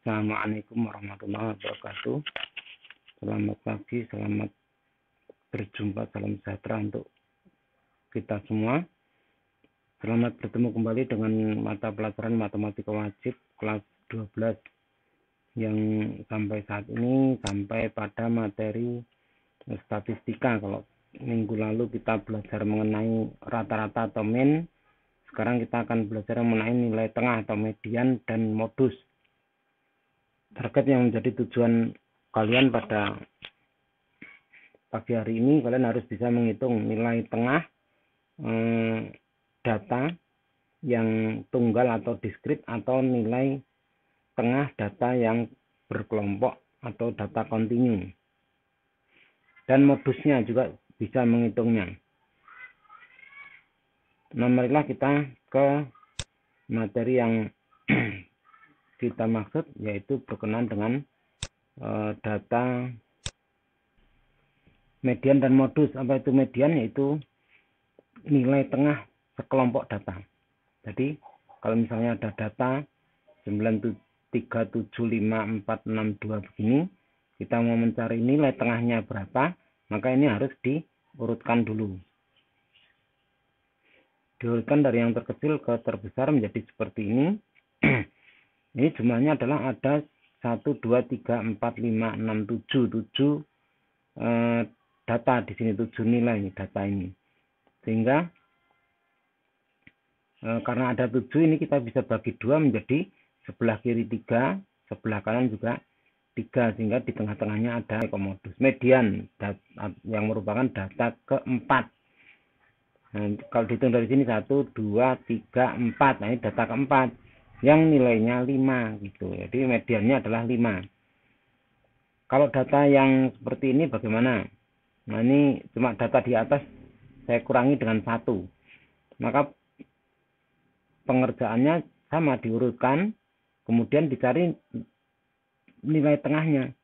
Assalamualaikum warahmatullahi wabarakatuh. Selamat pagi, selamat berjumpa, salam sejahtera untuk kita semua. Selamat bertemu kembali dengan mata pelajaran matematika wajib kelas 12 yang sampai saat ini sampai pada materi statistika. Kalau minggu lalu kita belajar mengenai rata-rata atau mean, sekarang kita akan belajar mengenai nilai tengah atau median dan modus. Target yang menjadi tujuan kalian pada pagi hari ini, kalian harus bisa menghitung nilai tengah data yang tunggal atau diskrit, atau nilai tengah data yang berkelompok atau data kontinu, dan modusnya juga bisa menghitungnya. Nah, marilah kita ke materi yang kita maksud, yaitu berkenaan dengan data median dan modus. Apa itu median? Yaitu nilai tengah sekelompok data. Jadi kalau misalnya ada data 9375462 begini, kita mau mencari nilai tengahnya berapa, maka ini harus diurutkan dulu. Diurutkan dari yang terkecil ke terbesar menjadi seperti ini. Ini jumlahnya adalah ada 1, 2, 3, 4, 5, 6, 7 data di sini, 7 nilai data ini. Sehingga karena ada 7 ini kita bisa bagi 2 menjadi sebelah kiri 3, sebelah kanan juga 3, sehingga di tengah-tengahnya ada modus. Median yang merupakan data keempat. Nah, kalau dihitung dari sini 1, 2, 3, 4. Nah, ini data keempat yang nilainya 5 gitu. Jadi mediannya adalah 5. Kalau data yang seperti ini bagaimana? Nah, ini cuma data di atas saya kurangi dengan 1. Maka pengerjaannya sama, diurutkan, kemudian dicari nilai tengahnya,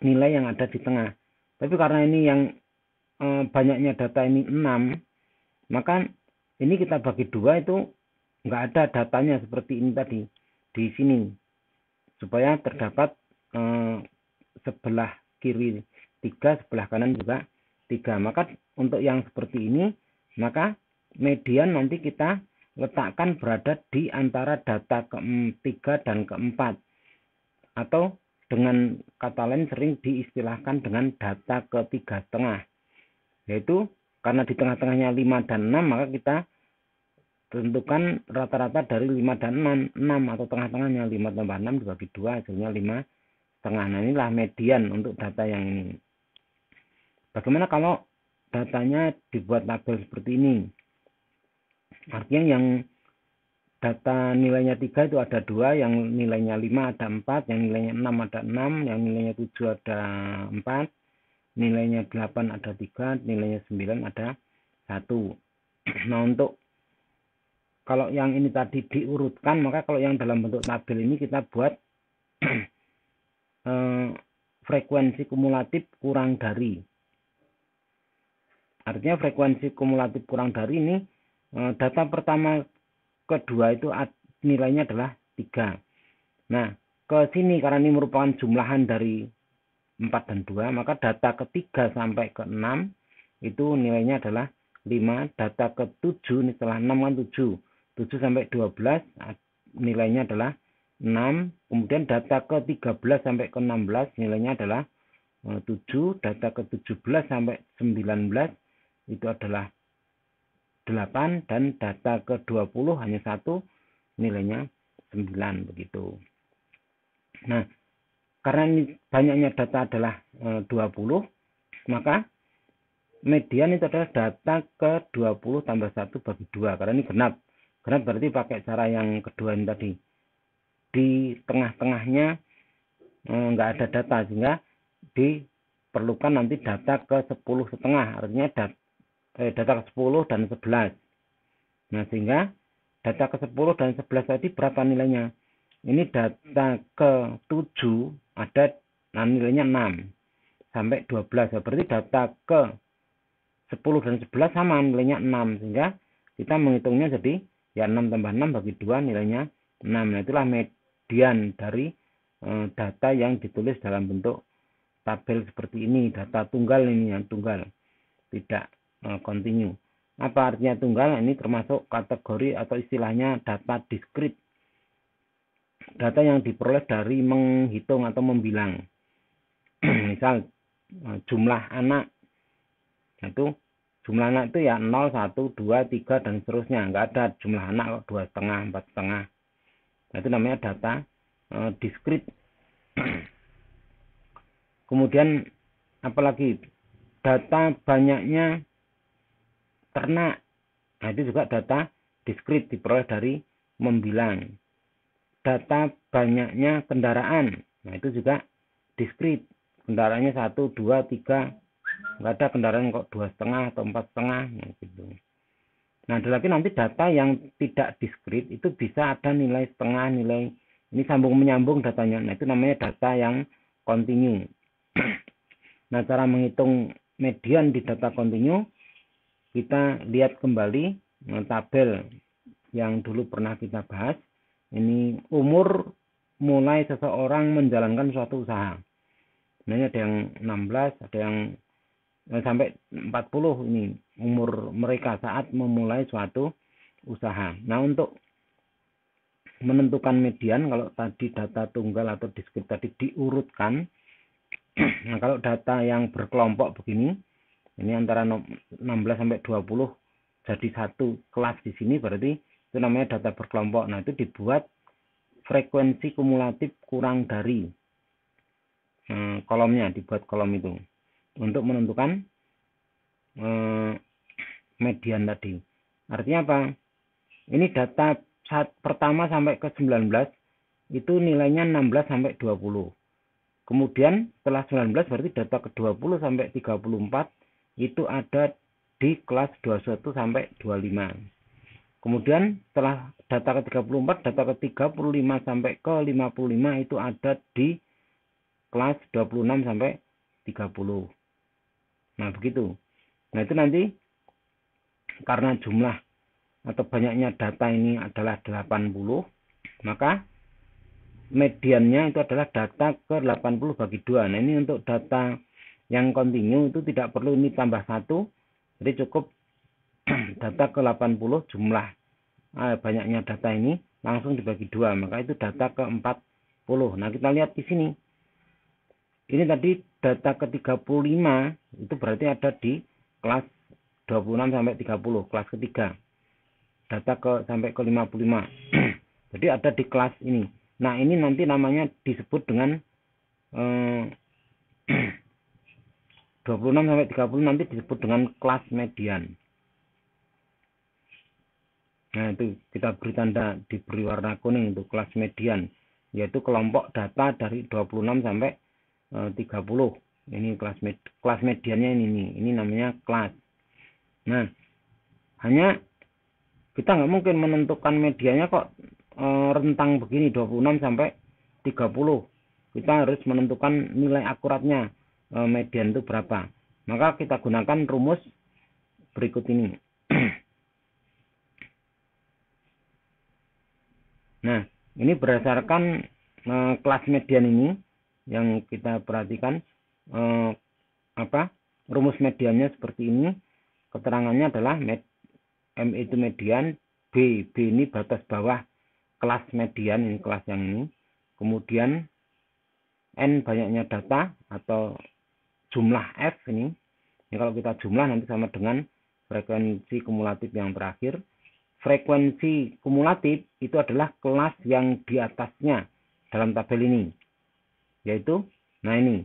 nilai yang ada di tengah. Tapi karena ini yang banyaknya data ini 6, maka ini kita bagi 2, itu nggak ada datanya seperti ini tadi di sini, supaya terdapat sebelah kiri 3, sebelah kanan juga 3. Maka untuk yang seperti ini, maka median nanti kita letakkan berada di antara data ke-3 dan ke-4, atau dengan kata lain sering diistilahkan dengan data ke-3,5, yaitu karena di tengah-tengahnya 5 dan 6, maka kita tentukan rata-rata dari 5 dan 6 atau tengah-tengahnya. 5 tambah 6 dibagi 2 hasilnya 5,5. Nah, inilah median untuk data yang ini. Bagaimana kalau datanya dibuat tabel seperti ini? Artinya yang data nilainya 3 itu ada 2, yang nilainya 5 ada 4, yang nilainya 6 ada 6, yang nilainya 7 ada 4, nilainya 8 ada 3, nilainya 9 ada 1. Nah, untuk kalau yang ini tadi diurutkan, maka kalau yang dalam bentuk tabel ini kita buat frekuensi kumulatif kurang dari. Artinya frekuensi kumulatif kurang dari ini, data pertama kedua itu nilainya adalah 3. Nah, ke sini karena ini merupakan jumlahan dari 4 dan 2, maka data ketiga sampai ke 6 itu nilainya adalah 5. Data ke-7, ini setelah 6 kan 7 sampai 12 nilainya adalah 6. Kemudian data ke-13 sampai ke-16 nilainya adalah 7. Data ke-17 sampai 19 itu adalah 8, dan data ke-20 hanya 1, nilainya 9 begitu. Nah, karena ini banyaknya data adalah 20, maka median itu adalah data ke-20 tambah 1 bagi 2, karena ini genap. Genap berarti pakai cara yang kedua ini tadi. Di tengah-tengahnya nggak ada data, sehingga diperlukan nanti data ke-10,5, artinya data ke-10 dan 11. Nah, sehingga data ke-10 dan 11 tadi berapa nilainya? Ini data ke-7 ada nilainya 6 sampai 12. Berarti data ke-10 dan 11 sama nilainya 6, sehingga kita menghitungnya jadi ya 6 tambah 6 bagi 2 nilainya 6. Nah, itulah median dari data yang ditulis dalam bentuk tabel seperti ini. Data tunggal ini, yang tunggal, tidak kontinu. Apa artinya tunggal? Ini termasuk kategori atau istilahnya data diskrit. Data yang diperoleh dari menghitung atau membilang. Misal jumlah anak. Itu jumlah anak itu ya 0, 1, 2, 3 dan seterusnya. Enggak ada jumlah anak 2,5, 4,5. Itu namanya data diskrit. Kemudian apalagi data banyaknya ternak. Nah, itu juga data diskrit diperoleh dari membilang. Data banyaknya kendaraan. Nah, itu juga diskrit. Kendaraannya 1, 2, 3. Enggak ada kendaraan kok 2,5 atau 4,5. Nah, gitu. Nah, ada lagi nanti data yang tidak diskrit itu bisa ada nilai setengah, nilai ini sambung menyambung datanya. Nah, itu namanya data yang kontinu. Nah, cara menghitung median di data kontinu, kita lihat kembali tabel yang dulu pernah kita bahas. Ini umur mulai seseorang menjalankan suatu usaha. Nah, ini ada yang 16, ada yang sampai 40 ini umur mereka saat memulai suatu usaha. Nah, untuk menentukan median, kalau tadi data tunggal atau diskrit tadi diurutkan. Nah, kalau data yang berkelompok begini, ini antara 16 sampai 20 jadi satu kelas di sini, berarti itu namanya data berkelompok. Nah, itu dibuat frekuensi kumulatif kurang dari kolomnya, dibuat kolom itu untuk menentukan median tadi. Artinya apa? Ini data saat pertama sampai ke 19 itu nilainya 16 sampai 20. Kemudian setelah 19 berarti data ke 20 sampai 34 itu ada di kelas 21 sampai 25. Kemudian setelah data ke 34, data ke 35 sampai ke 55 itu ada di kelas 26 sampai 30. Nah, begitu. Nah, itu nanti karena jumlah atau banyaknya data ini adalah 80, maka mediannya itu adalah data ke 80 bagi 2. Nah, ini untuk data yang kontinu itu tidak perlu ini tambah 1. Jadi cukup data ke 80 jumlah banyaknya data ini langsung dibagi 2. Maka itu data ke 40. Nah, kita lihat di sini. Ini tadi data ke 35 itu berarti ada di kelas 26 sampai 30, kelas ketiga. Data ke sampai ke 55. Jadi ada di kelas ini. Nah, ini nanti namanya disebut dengan 26 sampai 30 nanti disebut dengan kelas median. Nah, itu kita beri tanda, diberi warna kuning untuk kelas median, yaitu kelompok data dari 26 sampai 30. Ini kelas mediannya ini namanya kelas. Nah, hanya kita nggak mungkin menentukan mediannya kok rentang begini 26 sampai 30. Kita harus menentukan nilai akuratnya median itu berapa. Maka kita gunakan rumus berikut ini. Nah, ini berdasarkan kelas median ini yang kita perhatikan rumus mediannya seperti ini. Keterangannya adalah M itu median, B ini batas bawah kelas median, ini kelas yang ini. Kemudian N banyaknya data atau jumlah F ini. Ini kalau kita jumlah nanti sama dengan frekuensi kumulatif yang terakhir. Frekuensi kumulatif itu adalah kelas yang di atasnya dalam tabel ini. Yaitu, nah ini,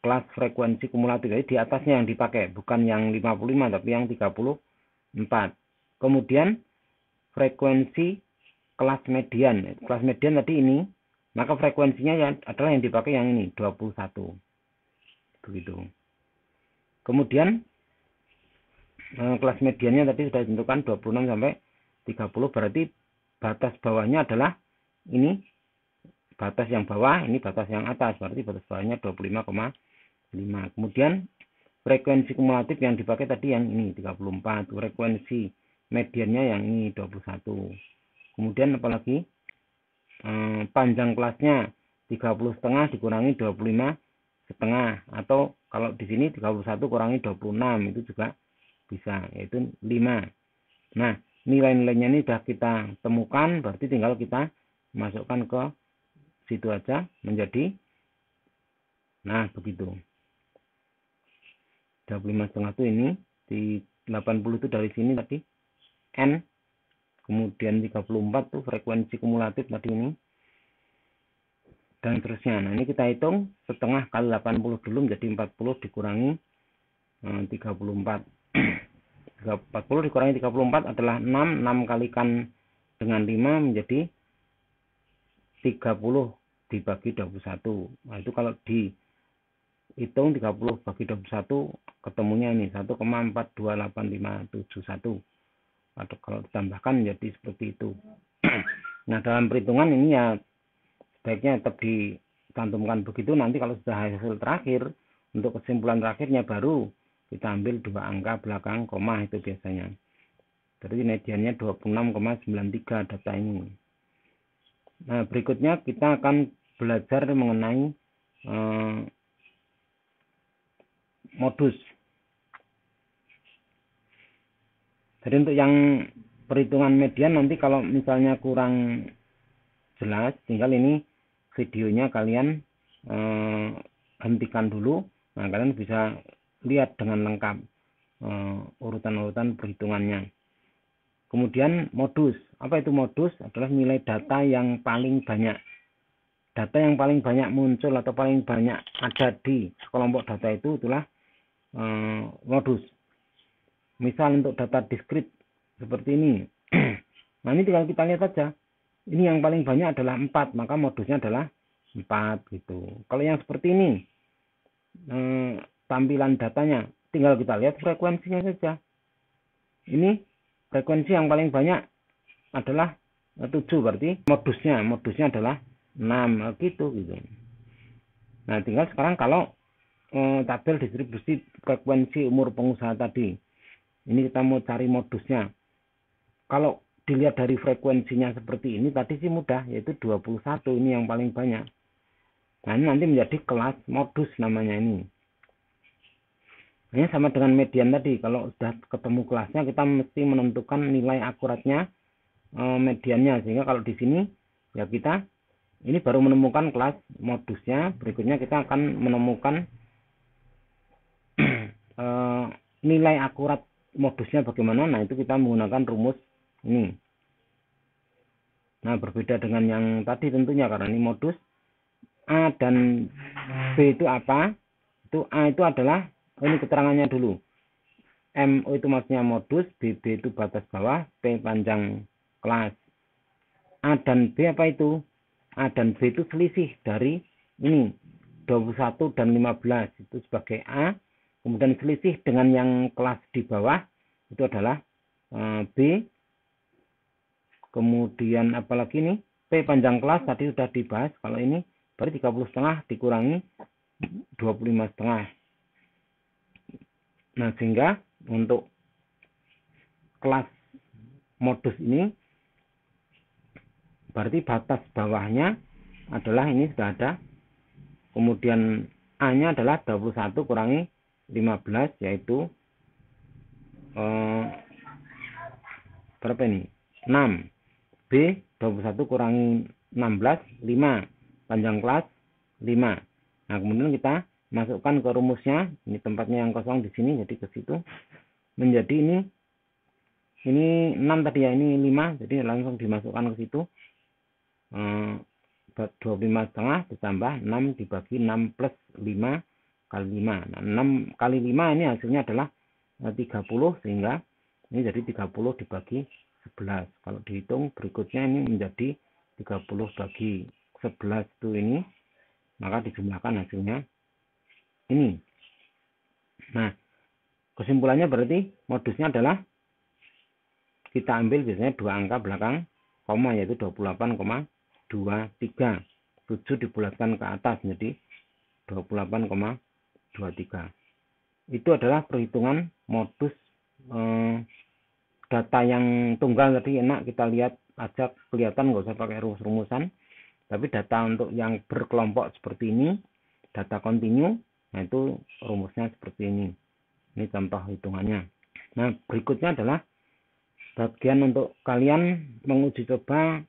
kelas frekuensi kumulatif. Jadi di atasnya yang dipakai, bukan yang 55 tapi yang 34. Kemudian frekuensi kelas median. Kelas median tadi ini, maka frekuensinya adalah yang dipakai yang ini, 21. Begitu. Kemudian kelas mediannya tadi sudah ditentukan 26 sampai 30, berarti batas bawahnya adalah ini, batas yang bawah, ini batas yang atas, berarti batas bawahnya 25,5. Kemudian frekuensi kumulatif yang dipakai tadi yang ini 34, frekuensi mediannya yang ini 21. Kemudian apalagi panjang kelasnya 30,5 dikurangi 25,5, atau kalau di sini 31 kurangi 26 itu juga bisa, yaitu 5. Nah, nilai-nilainya ini sudah kita temukan, berarti tinggal kita masukkan ke situ aja menjadi, nah begitu. 25,5 itu ini, di 80 itu dari sini tadi N, kemudian 34 tuh frekuensi kumulatif tadi ini, dan seterusnya. Nah, ini kita hitung setengah kali 80 dulu menjadi 40 dikurangi 34. 40 dikurangi 34 adalah 6. 6 kalikan dengan 5 menjadi 30 dibagi 21. Nah, itu kalau dihitung 30 bagi 21 ketemunya ini 1,428571. Atau kalau ditambahkan menjadi seperti itu. Nah, dalam perhitungan ini ya sebaiknya tetap dicantumkan begitu. Nanti kalau sudah hasil terakhir, untuk kesimpulan terakhirnya baru kita ambil 2 angka belakang koma itu biasanya. Jadi mediannya 26,93 data ini. Nah, berikutnya kita akan belajar mengenai modus. Jadi untuk yang perhitungan median nanti kalau misalnya kurang jelas, tinggal ini videonya kalian hentikan dulu. Nah, kalian bisa lihat dengan lengkap urutan-urutan perhitungannya. Kemudian modus. Apa itu modus? Adalah nilai data yang paling banyak. Data yang paling banyak muncul atau paling banyak ada di kelompok data itu itulah modus. Misal untuk data diskrit seperti ini. Nah, ini tinggal kita lihat saja. Ini yang paling banyak adalah 4, maka modusnya adalah 4 gitu. Kalau yang seperti ini tampilan datanya, tinggal kita lihat frekuensinya saja. Ini frekuensi yang paling banyak adalah 7, berarti modusnya adalah 6 gitu. Nah, tinggal sekarang kalau tabel distribusi frekuensi umur pengusaha tadi, ini kita mau cari modusnya. Kalau dilihat dari frekuensinya seperti ini tadi sih mudah, yaitu 21, ini yang paling banyak. Nah, ini nanti menjadi kelas modus namanya ini. Ini sama dengan median tadi. Kalau sudah ketemu kelasnya, kita mesti menentukan nilai akuratnya mediannya. Sehingga kalau di sini ya kita ini baru menemukan kelas modusnya. Berikutnya kita akan menemukan nilai akurat modusnya bagaimana. Nah, itu kita menggunakan rumus ini. Nah, berbeda dengan yang tadi tentunya karena ini modus. A dan B itu apa? Itu A itu adalah, ini keterangannya dulu. MO itu maksudnya modus, BB itu batas bawah, P panjang kelas. A dan B apa itu? A dan B itu selisih dari ini 21 dan 15 itu sebagai A. Kemudian selisih dengan yang kelas di bawah itu adalah B. Kemudian apalagi nih, P panjang kelas tadi sudah dibahas. Kalau ini berarti 30,5 dikurangi 25,5. Nah, sehingga untuk kelas modus ini berarti batas bawahnya adalah ini sudah ada. Kemudian A-nya adalah 21 kurangi 15, yaitu berapa ini? 6. B 21 kurangi 16, 5. Panjang kelas 5. Nah, kemudian kita masukkan ke rumusnya. Ini tempatnya yang kosong di sini, jadi ke situ. Menjadi ini 6 tadi ya, ini 5, jadi langsung dimasukkan ke situ. 25,5 ditambah 6 dibagi 6 plus 5 kali 5. Nah, 6 kali 5 ini hasilnya adalah 30, sehingga ini jadi 30 dibagi 11. Kalau dihitung berikutnya ini menjadi 30 bagi 11 itu ini, maka dijumlahkan hasilnya ini. Nah, kesimpulannya berarti modusnya adalah kita ambil biasanya 2 angka belakang koma, yaitu 28,23. 7 dibulatkan ke atas menjadi 28,23. Itu adalah perhitungan modus data yang tunggal tadi. Enak kita lihat aja, kelihatan, nggak usah pakai rumus-rumusan. Tapi data untuk yang berkelompok seperti ini, data kontinu, nah itu rumusnya seperti ini. Ini contoh hitungannya. Nah, berikutnya adalah bagian untuk kalian menguji coba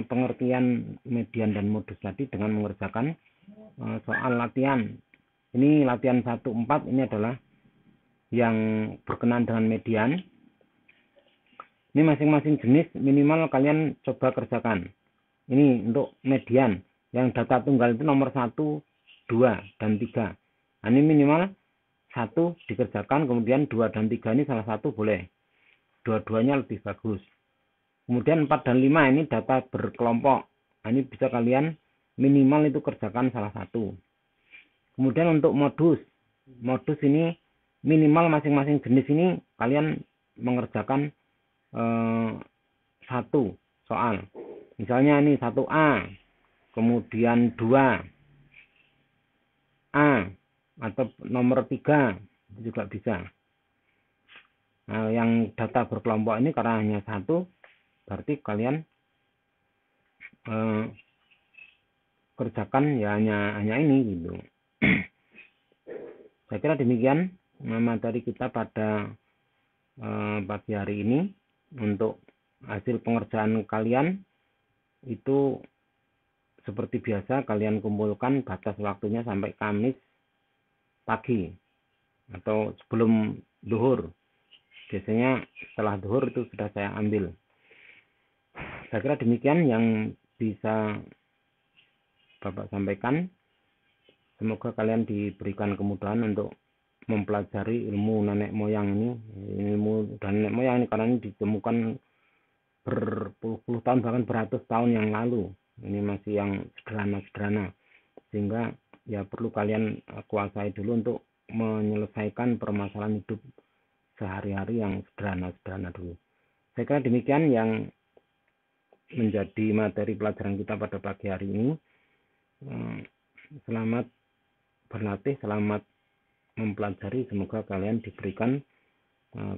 pengertian median dan modus tadi dengan mengerjakan soal latihan. Ini latihan 1-4, ini adalah yang berkenaan dengan median. Ini masing-masing jenis minimal kalian coba kerjakan. Ini untuk median. Yang data tunggal itu nomor 1, 2, dan 3. Nah, ini minimal 1 dikerjakan, kemudian 2 dan 3 ini salah satu boleh. Dua-duanya lebih bagus. Kemudian 4 dan 5 ini data berkelompok. Nah, ini bisa kalian minimal itu kerjakan salah satu. Kemudian untuk modus. Modus ini minimal masing-masing jenis ini kalian mengerjakan satu soal. Misalnya ini 1A, kemudian 2A, atau nomor 3 juga bisa. Nah, yang data berkelompok ini karena hanya satu, berarti kalian kerjakan ya hanya ini gitu. Saya kira demikian materi kita pada pagi hari ini. Untuk hasil pengerjaan kalian itu seperti biasa kalian kumpulkan, batas waktunya sampai Kamis pagi atau sebelum zuhur. Biasanya setelah zuhur itu sudah saya ambil. Saya kira demikian yang bisa Bapak sampaikan. Semoga kalian diberikan kemudahan untuk mempelajari ilmu nenek moyang ini. Ilmu dan nenek moyang ini karena ini ditemukan berpuluh-puluh tahun, bahkan beratus tahun yang lalu. Ini masih yang sederhana-sederhana, sehingga ya perlu kalian kuasai dulu untuk menyelesaikan permasalahan hidup sehari-hari yang sederhana-sederhana dulu. Saya kira demikian yang menjadi materi pelajaran kita pada pagi hari ini. Selamat berlatih, selamat mempelajari. Semoga kalian diberikan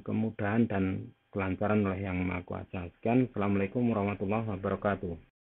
kemudahan dan kelancaran oleh Yang Maha Kuasa. Sekian, Assalamualaikum warahmatullahi wabarakatuh.